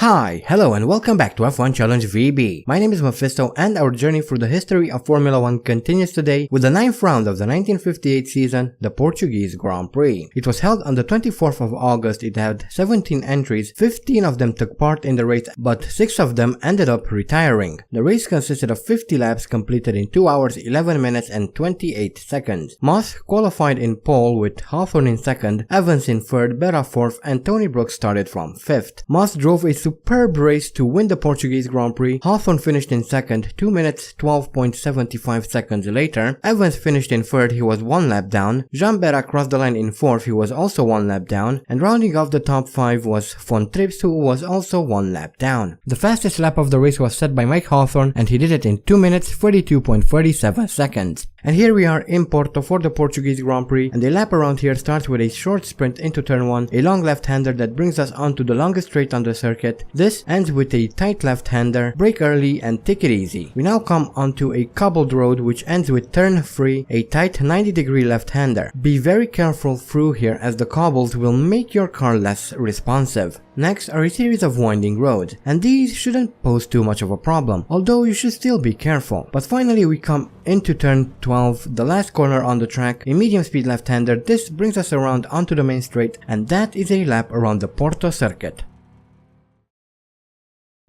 Hi, hello and welcome back to F1 Challenge VB. My name is Mephisto and our journey through the history of Formula 1 continues today with the 9th round of the 1958 season, the Portuguese Grand Prix. It was held on the 24th of August. It had 17 entries, 15 of them took part in the race, but 6 of them ended up retiring. The race consisted of 50 laps completed in 2 hours 11 minutes and 28 seconds. Moss qualified in pole with Hawthorne in 2nd, Evans in 3rd, Brit 4th and Tony Brooks started from 5th. Moss drove a superb race to win the Portuguese Grand Prix. Hawthorne finished in 2nd, 2 minutes 12.75 seconds later. Evans finished in 3rd, he was 1 lap down. Jean Bera crossed the line in 4th, he was also 1 lap down. And rounding off the top 5 was Von Trips, who was also 1 lap down. The fastest lap of the race was set by Mike Hawthorne and he did it in 2 minutes 32.37 seconds. And here we are in Porto for the Portuguese Grand Prix, and the lap around here starts with a short sprint into turn 1, a long left-hander that brings us onto the longest straight on the circuit. This ends with a tight left-hander, brake early and take it easy. We now come onto a cobbled road which ends with turn 3, a tight 90-degree left-hander. Be very careful through here as the cobbles will make your car less responsive. Next are a series of winding roads, and these shouldn't pose too much of a problem, although you should still be careful. But finally we come into turn 12, the last corner on the track, a medium speed left-hander. This brings us around onto the main straight, and that is a lap around the Porto circuit.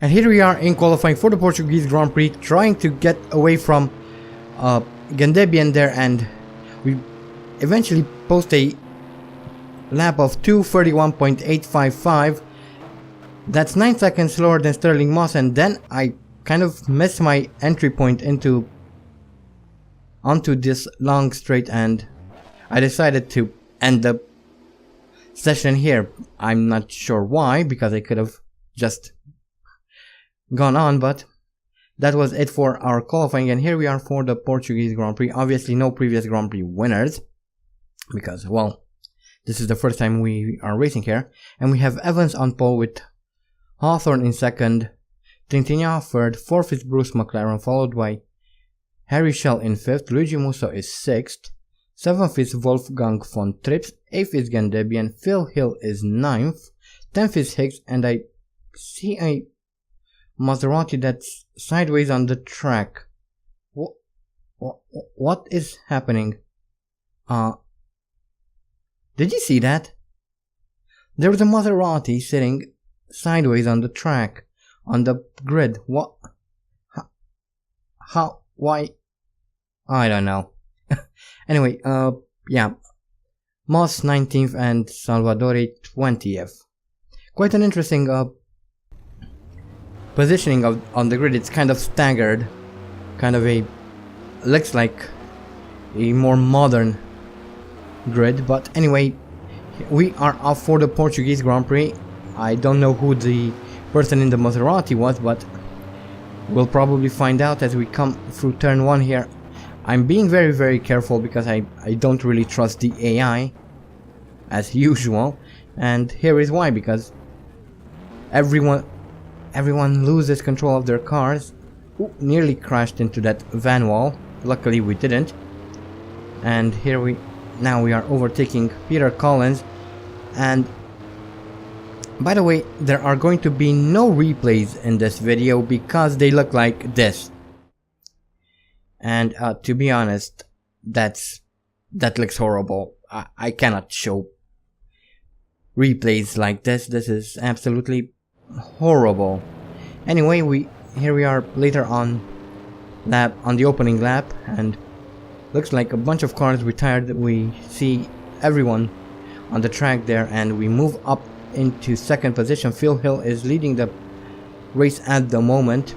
And here we are in qualifying for the Portuguese Grand Prix, trying to get away from Gandebian there, and we eventually post a lap of 2:31.855. That's 9 seconds slower than Sterling Moss, and then I kind of missed my entry point onto this long straight, and I decided to end the session here. I'm not sure why, because I could have just gone on, but that was it for our qualifying. And here we are for the Portuguese Grand Prix. Obviously no previous Grand Prix winners, because, well, this is the first time we are racing here. And we have Evans on pole with Hawthorne in 2nd, Trintignant 3rd, 4th is Bruce McLaren, followed by Harry Schell in 5th, Luigi Musso is 6th, 7th is Wolfgang von Trips, 8th is Gandebian, Phil Hill is 9th, 10th is Higgs, and I see a Maserati that's sideways on the track. What is happening? Did you see that? There was a Maserati sitting sideways on the track, on the grid. What? How? Why? I don't know. Anyway, yeah. Moss 19th and Salvadori 20th. Quite an interesting positioning on the grid. It's kind of staggered. Kind of looks like a more modern grid. But anyway, we are off for the Portuguese Grand Prix. I don't know who the person in the Maserati was, but we'll probably find out as we come through turn 1 here. I'm being very careful because I don't really trust the AI as usual, and here is why: because everyone loses control of their cars. Ooh, nearly crashed into that van wall. Luckily we didn't. And here now we are overtaking Peter Collins. And by the way, there are going to be no replays in this video because they look like this. And to be honest, that looks horrible. I cannot show replays like this. This is absolutely horrible. Anyway, here we are later on the opening lap, and looks like a bunch of cars retired. We see everyone on the track there, and we move up into 2nd position. Phil Hill is leading the race at the moment,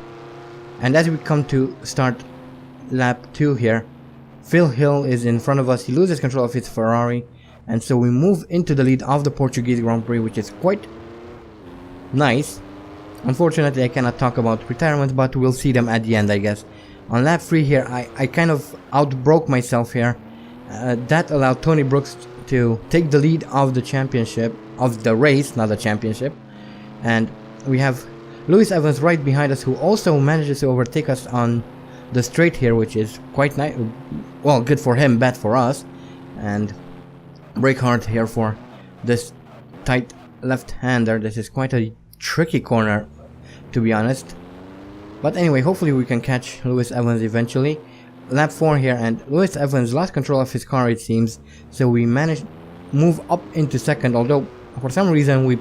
and as we come to start lap 2 here, Phil Hill is in front of us. He loses control of his Ferrari, and so we move into the lead of the Portuguese Grand Prix, which is quite nice. Unfortunately I cannot talk about retirements, but we'll see them at the end, I guess. On lap 3 here, I kind of outbroke myself here. That allowed Tony Brooks to take the lead of the championship, of the race, not the championship. And we have Lewis Evans right behind us, who also manages to overtake us on the straight here, which is quite nice. Well, good for him, bad for us. And brake hard here for this tight left-hander. This is quite a tricky corner, to be honest. But anyway, hopefully we can catch Lewis Evans eventually. Lap 4 here, and Lewis Evans lost control of his car, it seems, so we managed to move up into second, although for some reason we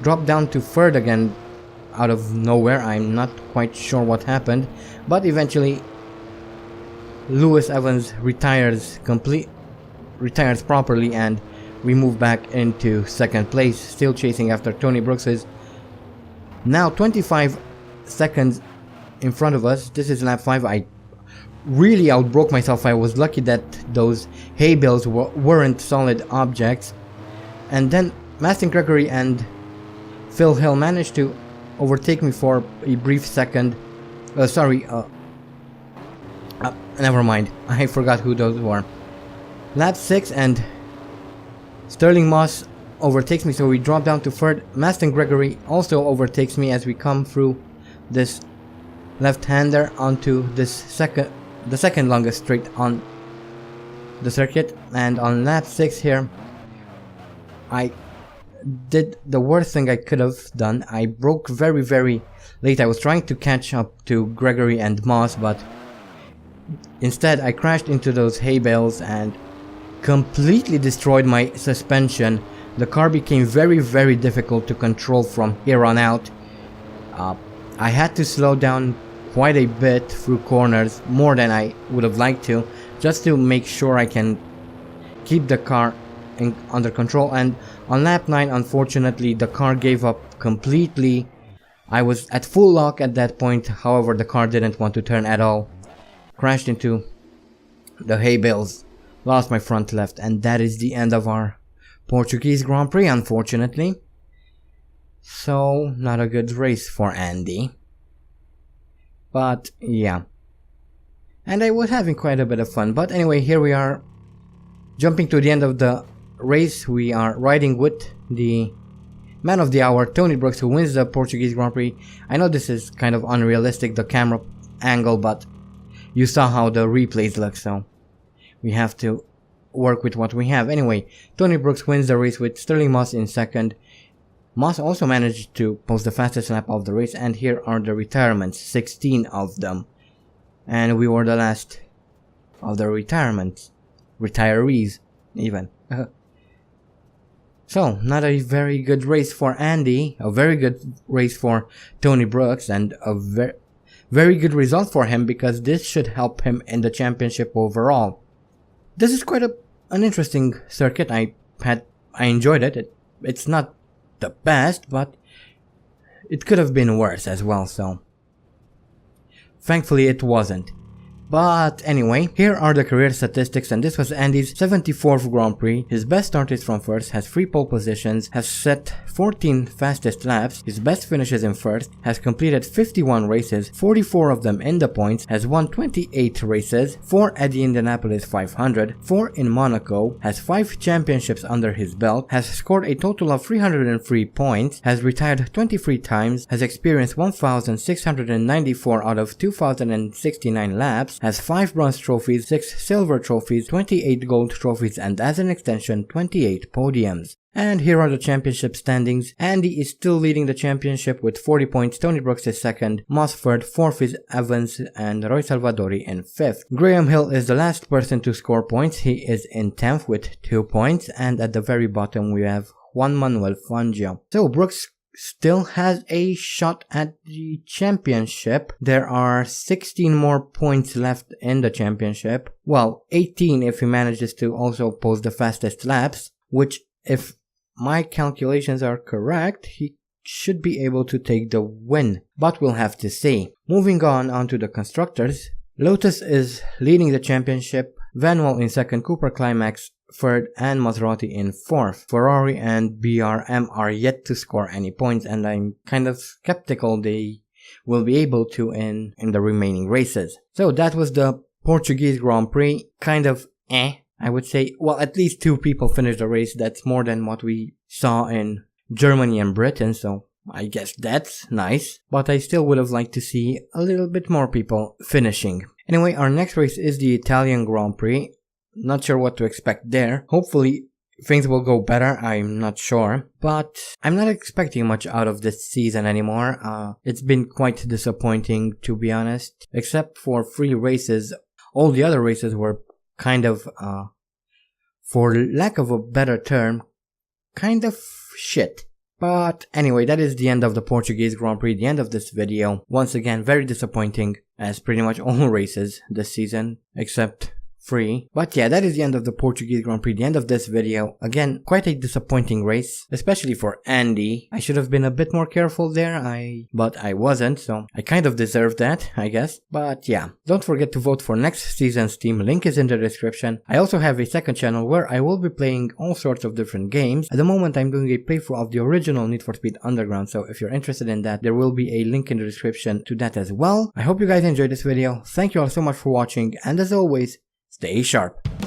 dropped down to third again out of nowhere. I'm not quite sure what happened, but eventually Lewis Evans retires properly, and we move back into second place, still chasing after Tony Brooks is now 25 seconds in front of us. This is lap 5. I really outbroke myself. I was lucky that those hay bales weren't solid objects. And then Mastin Gregory and Phil Hill managed to overtake me for a brief second. Never mind. I forgot who those were. Lap 6 and Sterling Moss overtakes me, so we drop down to third. Mastin Gregory also overtakes me as we come through this left-hander onto this the second longest straight on the circuit. And on lap 6 here, I did the worst thing I could have done. I broke very, very late. I was trying to catch up to Gregory and Moss, but instead I crashed into those hay bales and completely destroyed my suspension. The car became very, very difficult to control from here on out. I had to slow down quite a bit through corners, more than I would have liked to, just to make sure I can keep the car under control. And on lap 9, unfortunately, the car gave up completely. I was at full lock at that point, however the car didn't want to turn at all. Crashed into the hay bales, lost my front left, and that is the end of our Portuguese Grand Prix, unfortunately. So, not a good race for Andy. But, yeah. And I was having quite a bit of fun. But anyway, here we are, jumping to the end of the race. We are riding with the man of the hour, Tony Brooks, who wins the Portuguese Grand Prix. I know this is kind of unrealistic, the camera angle, but you saw how the replays look, so we have to work with what we have. Anyway, Tony Brooks wins the race with Sterling Moss in second. Moss also managed to post the fastest lap of the race, and here are the retirements, 16 of them. And we were the last of the retirees even. So, not a very good race for Andy, a very good race for Tony Brooks, and a very good result for him, because this should help him in the championship overall. This is quite an interesting circuit. I enjoyed it. It's not the best, but it could have been worse as well, so thankfully it wasn't. But anyway, here are the career statistics, and this was Andy's 74th Grand Prix. His best start is from first, has 3 pole positions, has set 14 fastest laps, his best finishes in first, has completed 51 races, 44 of them in the points, has won 28 races, 4 at the Indianapolis 500, 4 in Monaco, has 5 championships under his belt, has scored a total of 303 points, has retired 23 times, has experienced 1,694 out of 2,069 laps, has 5 bronze trophies, 6 silver trophies, 28 gold trophies, and as an extension, 28 podiums. And here are the championship standings. Andy is still leading the championship with 40 points, Tony Brooks is second, Moss third, 4th is Evans, and Roy Salvadori in 5th. Graham Hill is the last person to score points. He is in 10th with 2 points, and at the very bottom we have Juan Manuel Fangio. So Brooks still has a shot at the championship. There are 16 more points left in the championship. Well, 18 if he manages to also post the fastest laps, which, if my calculations are correct, he should be able to take the win. But we'll have to see. Moving on to the constructors. Lotus is leading the championship. Vanwall in second, Cooper Climax third, and Maserati in 4th. Ferrari and BRM are yet to score any points, and I'm kind of skeptical they will be able to in the remaining races. So that was the Portuguese Grand Prix. Kind of I would say. Well, at least 2 people finished the race. That's more than what we saw in Germany and Britain, so I guess that's nice. But I still would have liked to see a little bit more people finishing. Anyway, our next race is the Italian Grand Prix. Not sure what to expect there. Hopefully things will go better, I'm not sure. But I'm not expecting much out of this season anymore. It's been quite disappointing, to be honest. Except for 3 races, all the other races were kind of, for lack of a better term, kind of shit. But anyway, that is the end of the Portuguese Grand Prix, the end of this video. Once again, very disappointing, as pretty much all races this season, except 3. But yeah, that is the end of the Portuguese Grand Prix, the end of this video. Again, quite a disappointing race, especially for Andy. I should have been a bit more careful there, but I wasn't, so I kind of deserved that, I guess. But yeah, don't forget to vote for next season's team, link is in the description. I also have a second channel where I will be playing all sorts of different games. At the moment, I'm doing a playthrough of the original Need for Speed Underground, so if you're interested in that, there will be a link in the description to that as well. I hope you guys enjoyed this video. Thank you all so much for watching, and as always, stay sharp.